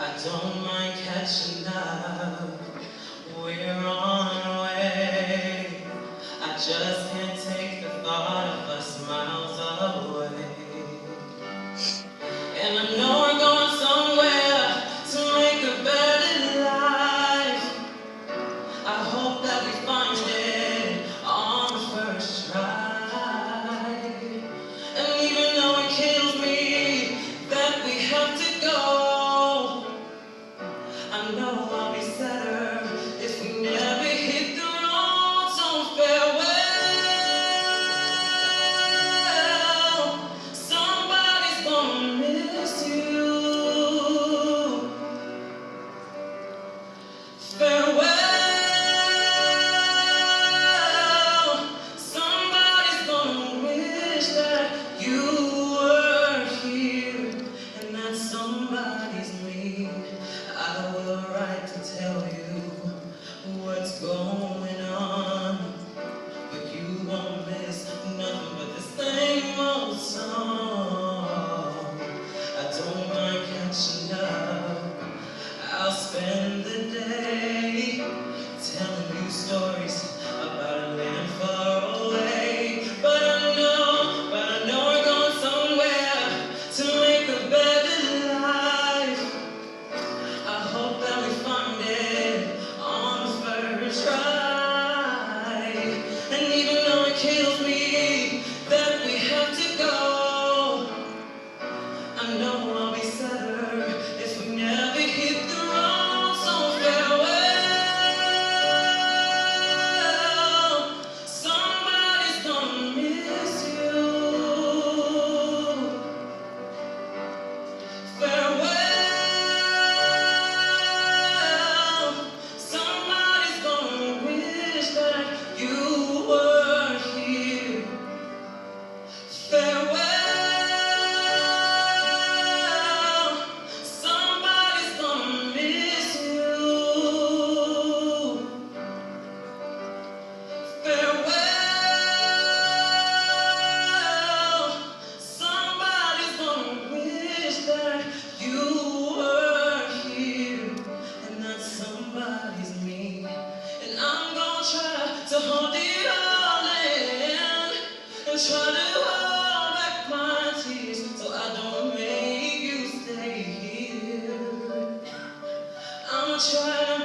I don't mind catching up. We're on our way. I just can't take the thought of us miles away. And I know we're going somewhere to make a better life. I hope that we find it on the first try. And even though it kills me that we have to go, I know I'll be sadder if we never hit the road. So farewell. Somebody's gonna miss you. Farewell. Somebody's gonna wish that you were here, and that somebody's me. I have a right to tell you what's going on, but you won't miss nothing but the same old song. I don't mind catching up. I'll spend the day telling you stories about a land far away. But I know we're going somewhere to make a better life. I hope that we find it on the first try. And even though it kills me that we have to go, I know I'll be sadder if we never hit the road. So farewell. Somebody's gonna miss you. Farewell. Somebody's gonna wish that you were here. Farewell. Somebody's gonna miss you. Farewell. Somebody's gonna wish that you were here, and that somebody's me. And I'm gonna try to hold it all in, and try to hold back my tears so I don't make you stay here. I'm gonna try to